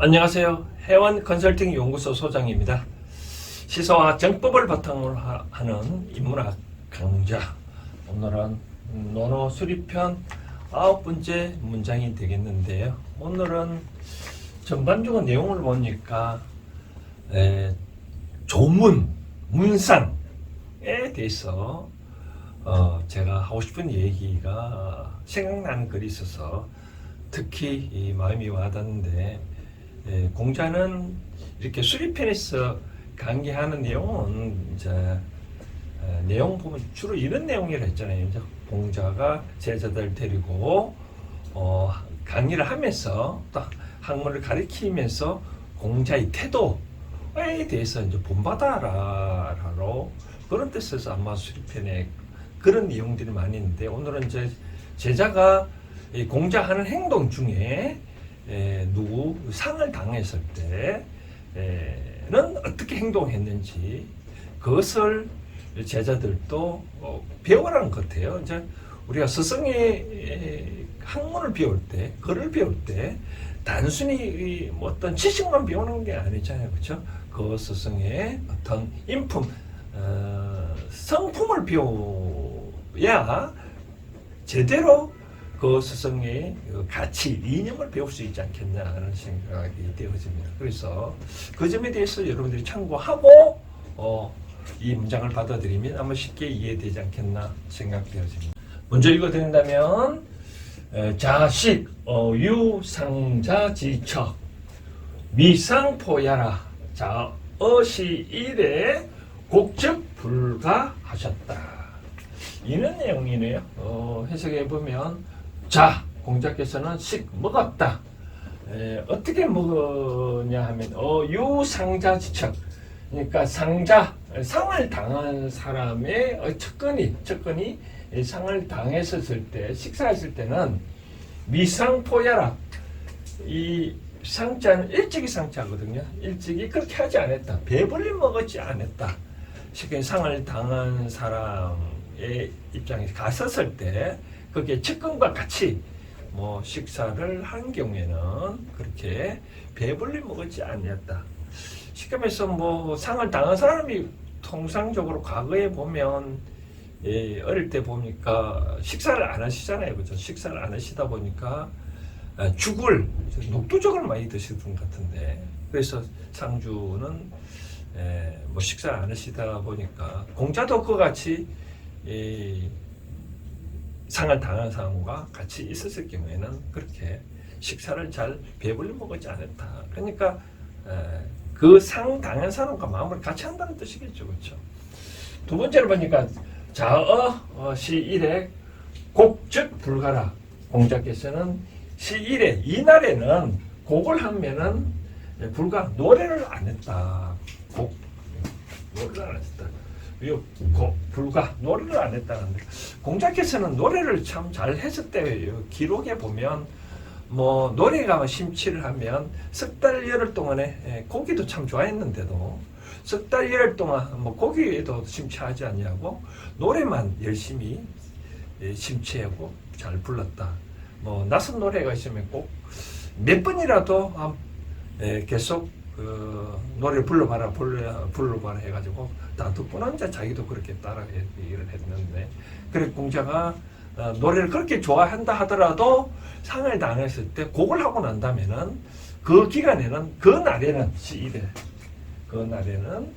안녕하세요. 해원 컨설팅 연구소 소장입니다. 시사와 정법을 바탕으로 하는 인문학 강좌. 오늘은 논어 수리편 9번째 문장이 되겠는데요. 오늘은 전반적인 내용을 보니까 조문, 문상에 대해서 제가 하고 싶은 얘기가 생각나는 글이 있어서 특히 이 마음이 와닿는데, 공자는 이렇게 수리편에서 강의하는 내용은 이제 내용 보면 주로 이런 내용이라 했잖아요. 이제 공자가 제자들 데리고 강의를 하면서 또 학문을 가르치면서 공자의 태도에 대해서 이제 본받아라로 그런 뜻에서 아마 수리편에 그런 내용들이 많이 있는데, 오늘은 이제 제자가 이 공자하는 행동 중에 누구 상을 당했을 때는 어떻게 행동했는지 그것을 제자들도 배우라는 것 같아요. 이제 우리가 스승의 학문을 배울 때, 글을 배울 때 단순히 뭐 어떤 지식만 배우는 게 아니잖아요, 그렇죠? 그 스승의 어떤 인품, 성품을 배워야 제대로 그 스승의 가치, 이념을 배울 수 있지 않겠냐 하는 생각이 되어집니다. 그래서 그 점에 대해서 여러분들이 참고하고 이 문장을 받아들이면 아마 쉽게 이해되지 않겠나 생각되어집니다. 먼저 읽어드린다면, 자식, 유상자지척, 미상포야라, 자어시일에 곡적 불가하셨다. 이런 내용이네요. 해석해보면, 자, 공자께서는 식 먹었다. 어떻게 먹었냐 하면, 유상자지척. 그러니까 상자, 상을 당한 사람의 척근이 상을 당했었을 때, 식사했을 때는 미상포야라. 이 상자는 일찍이 상자거든요. 일찍이 그렇게 하지 않았다. 배불리 먹었지 않았다. 쉽게 상을 당한 사람의 입장에서 갔었을 때, 그게 척근과 같이 뭐 식사를 한 경우에는 그렇게 배불리 먹었지 않았다. 쉽게 말해서 뭐 상을 당한 사람이 통상적으로 과거에 보면 어릴 때 보니까 식사를 안 하시잖아요, 그죠? 식사를 안 하시다 보니까 죽을 녹두죽을 많이 드시는 분 같은데, 그래서 상주는 뭐 식사를 안 하시다 보니까 공자도 그와 같이 상을 당한 사람과 같이 있었을 경우에는 그렇게 식사를 잘 배불리 먹지 않았다. 그러니까 그 상 당한 사람과 마음을 같이 한다는 뜻이겠죠, 그렇죠? 두 번째로 보니까 시일에 곡적 불가라. 공자께서는 시일에, 이날에는 곡을 하면은 불가, 노래를 안 했다. 노래를 안 했다. 불가, 노래를 안 했다는데, 공자께서는 노래를 참 잘 했었대요. 기록에 보면 뭐 노래가 심취를 하면 석 달 열흘 동안에 고기도 참 좋아했는데도 석 달 열흘 동안 뭐 고기에도 심취하지 않냐고 노래만 열심히 심취하고 잘 불렀다. 뭐 낯선 노래가 있으면 꼭 몇 번이라도 계속 노래를 불러봐라 해가지고 다 듣고 난자 자기도 그렇게 따라 일을 했는데, 그래 공자가 노래를 그렇게 좋아한다 하더라도 상을 당했을 때 곡을 하고 난다면은 그 기간에는, 그 날에는 시일에 그 날에는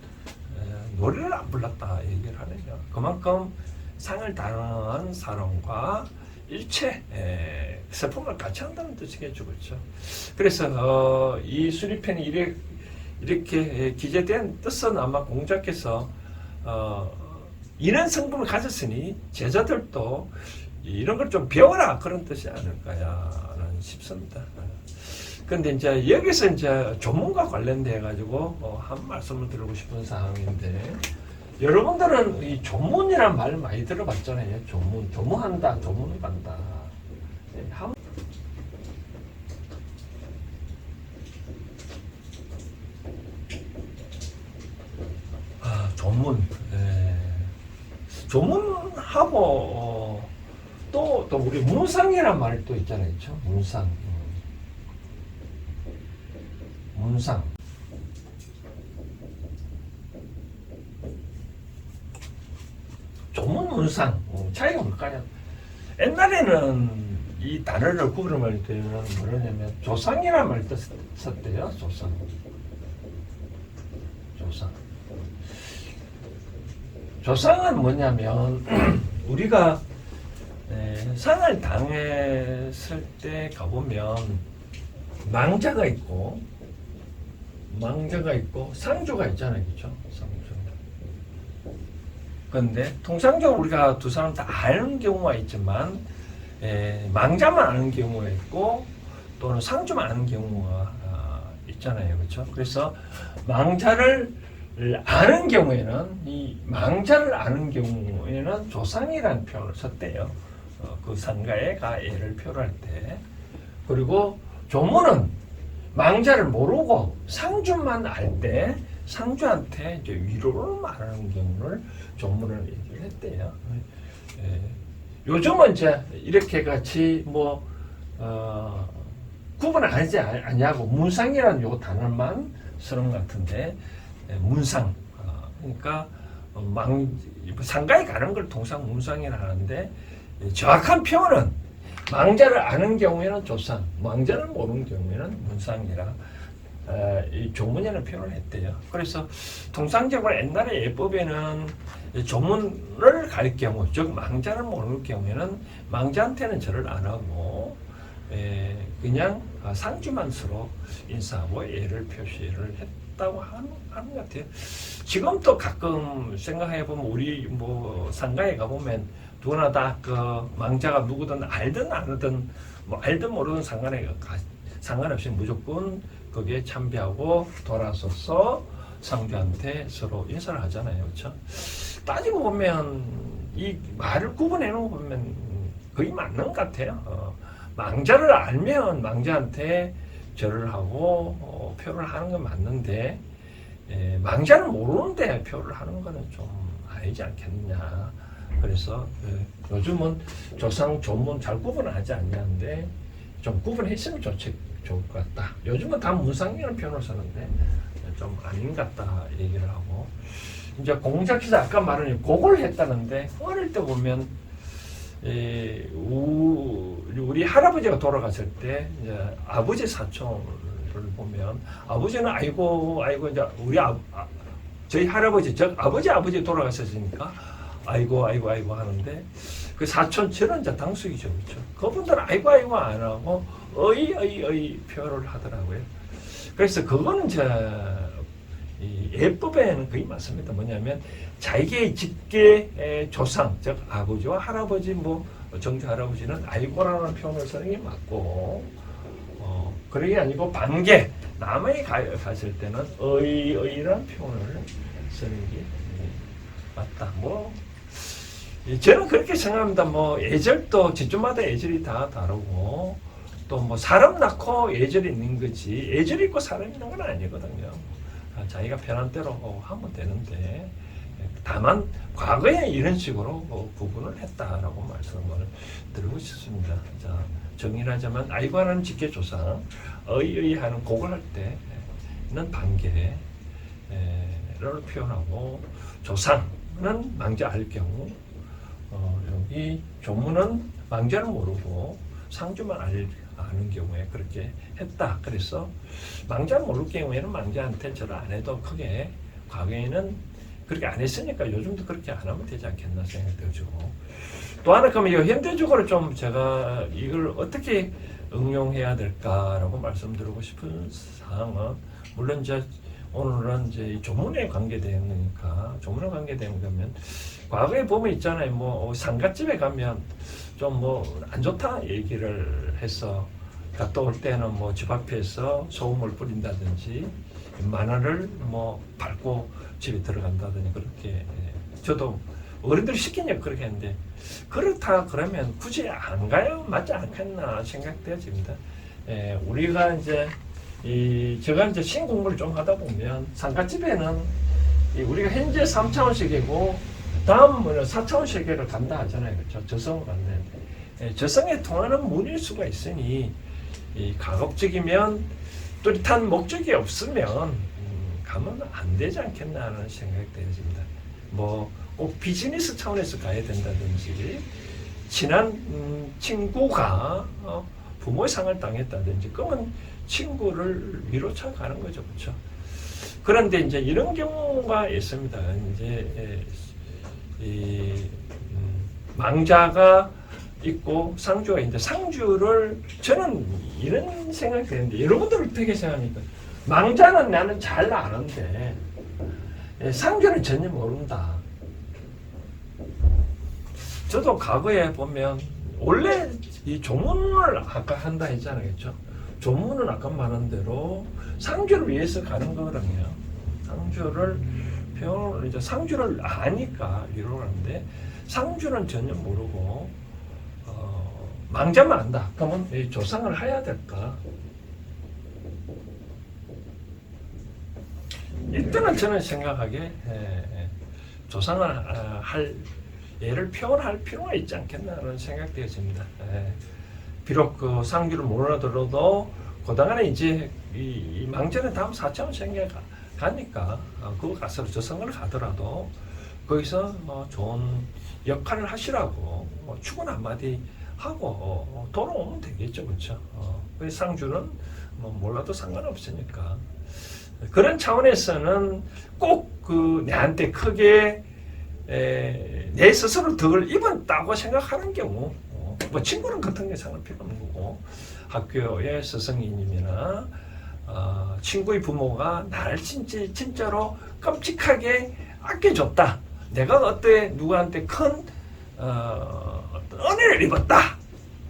노래를 안 불렀다 얘기를 하네요. 그만큼 상을 당한 사람과 일체 슬픔을 같이 한다는 뜻이겠죠, 그렇죠? 그래서 이 수리편이 이렇게 기재된 뜻은 아마 공자께서 이런 성품을 가졌으니 제자들도 이런 걸 좀 배워라, 그런 뜻이 아닐까라는 싶습니다. 그런데 이제 여기서 이제 조문과 관련돼 가지고 한 말씀을 드리고 싶은 사항인데, 여러분들은 이 조문이란 말 많이 들어봤잖아요. 조문한다, 조문을 간다. 조문. 조문하고 또 우리 문상이란 말도 있잖아요, 그렇죠? 문상. 문상. 조문 문상 차이가 뭘까요? 옛날에는 이 단어를 구분할 때는 뭐냐면 조상이라는 말을 썼대요. 조상. 조상은 뭐냐면 우리가 상을 당했을 때 가보면 망자가 있고 상주가 있잖아요. 그렇죠? 상주. 그런데 통상적으로 우리가 두 사람 다 아는 경우가 있지만 망자만 아는 경우가 있고 또는 상주만 아는 경우가 있잖아요. 그렇죠? 그래서 망자를 아는 경우에는 이 망자를 아는 경우에는 조상이라는 표현을 썼대요. 그 상가의 가애를 표현할 때. 그리고 조문은 망자를 모르고 상주만 알 때 상주한테 이제 위로를 말하는 경우를 조문을 얘기를 했대요. 요즘은 이제 이렇게 같이 구분하지 않냐고 문상이라는 요 단어만 쓰는 것 같은데 문상 그러니까 상가에 가는 걸 통상 문상이라 하는데 정확한 표현은 망자를 아는 경우에는 조상, 망자를 모르는 경우에는 문상이라 이 조문이라는 표현을 했대요. 그래서 통상적으로 옛날에 예법에는 조문을 갈 경우, 즉 망자를 모르는 경우에는 망자한테는 절을 안 하고 그냥 상주만 서로 인사하고 예를 표시를 했다고 하는 것 같아요. 지금도 가끔 생각해 보면 우리 상가에 가보면 누구나 다 그 망자가 누구든 알든 안 알든 알든 모르든 상관없이 무조건 거기에 참배하고 돌아서서 상주한테 서로 인사를 하잖아요. 그렇죠? 따지고 보면 이 말을 구분해 놓고 보면 거의 맞는 것 같아요. 망자를 알면 망자한테 절을 하고 표를 하는 건 맞는데 망자를 모르는데 표를 하는 거는 좀 아니지 않겠느냐. 그래서 요즘은 조상, 조문 잘 구분하지 않냐는데 좀 구분했으면 좋을 것 같다. 요즘은 다 문상이라는 표현을 쓰는데 좀 아닌 것 같다 얘기를 하고 이제 공작기사 아까 말한 곡을 했다는데 어릴 때 보면 우리 할아버지가 돌아갔을 때 이제 아버지 사촌을 보면 아버지는 아이고 이제 저희 할아버지 즉 아버지 돌아가셨으니까 아이고 하는데 그 사촌처럼 이제 당숙이죠. 그렇죠? 그분들은 아이고 안 하고 어이 표현을 하더라고요. 그래서 그거는 예법에는 거의 맞습니다. 뭐냐면 자기의 직계 조상, 즉 아버지와 할아버지, 정조 할아버지는 아이고라는 표현을 쓰는 게 맞고, 그게 아니고 반계, 남의 갔을 때는 어이라는 표현을 쓰는 게 맞다. 저는 그렇게 생각합니다. 예절도 집주마다 예절이 다 다르고, 또 사람 낳고 예절이 있는 거지, 예절이 있고 사람 있는 건 아니거든요. 자기가 편한 대로 하면 되는데 다만 과거에 이런 식으로 구분을 했다라고 말씀을 드리고 싶습니다. 자, 정리하자면 아이고 하는 직계조상, 어이 하는 곡을 할 때는 반계를 표현하고 조상은 망자 알 경우 여기 조문은 망자를 모르고 상주만 아는 경우에 그렇게 했다. 그래서 망자를 모를 경우에는 망자한테 절을 안 해도 크게 과거에는 그렇게 안 했으니까 요즘도 그렇게 안 하면 되지 않겠나 생각이 들고 또 하나 그러면 현대적으로 좀 제가 이걸 어떻게 응용해야 될까라고 말씀드리고 싶은 사항은 물론 이제 오늘은 이제 조문에 관계된 거니까 조문에 관계된 거면 과거에 보면 있잖아요. 상갓집에 가면 좀 안 좋다 얘기를 해서 갔다 올 때는 집 앞에서 소금을 뿌린다든지 만화를 밟고 집에 들어간다든지 그렇게 저도 어른들이 시키니까 그렇게 했는데 그렇다 그러면 굳이 안 가요? 맞지 않겠나 생각되어집니다. 우리가 이제 제가 이제 신공부를 좀 하다 보면 상가집에는 우리가 현재 3차원 세계고 다음은 4차원 세계를 간다 하잖아요. 그렇죠? 저성을 간다는데 저성에 통하는 문일 수가 있으니 가급적이면 뚜렷한 목적이 없으면 가면 안 되지 않겠나 하는 생각이 들어집니다. 뭐 꼭 비즈니스 차원에서 가야 된다든지 친한 친구가 부모의 상을 당했다든지 그러면 친구를 위로차 가는 거죠. 그렇죠? 그런데 이제 이런 경우가 있습니다. 이제 망자가 있고 상주가 있는데 상주를 저는 이런 생각이 드는데 여러분들은 어떻게 생각합니까? 망자는 나는 잘 아는데 상주는 전혀 모른다. 저도 과거에 보면 원래 이 조문을 아까 한다 했잖아요. 그렇죠? 조문은 아까 말한 대로 상주를 위해서 가는 거거든요. 상주를 표현을 이제 상주를 아니까 이러고 하는데 상주는 전혀 모르고 망자만 안다. 그러면 이 조상을 해야 될까? 일단은 저는 생각하기에 조상을 할 얘를 표현할 필요가 있지 않겠나라는 생각이 되었습니다. 비록 그 상주를 몰라들어도 그동안에 이제 이 망자는 다음 4차원 생각이 가니까 그거 가서 조상을 가더라도 거기서 좋은 역할을 하시라고 축원 한마디 하고 돌아오면 되겠죠. 그렇죠? 상주는 몰라도 상관없으니까 그런 차원에서는 꼭 그 내한테 크게 내 스스로 덕을 입었다고 생각하는 경우 뭐 친구는 같은 게 상관 필요 없는 거고 학교의 스승님이나 친구의 부모가 나를 진짜로 끔찍하게 아껴줬다. 내가 어때 누구한테 큰 은혜를 입었다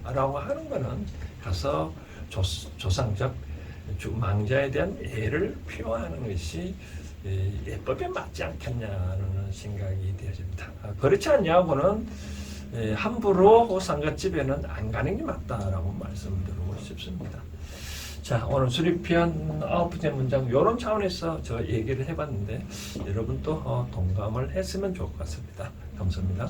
라고 하는 거는 가서 조상적 망자에 대한 애를 표하는 것이 예법에 맞지 않겠냐는 생각이 되어집니다. 그렇지 않냐고는 함부로 상갓집에는 안 가는 게 맞다라고 말씀드리고 싶습니다. 자, 오늘 수리편 9번째 문장 이런 차원에서 저 얘기를 해봤는데 여러분도 동감을 했으면 좋을 것 같습니다. 감사합니다.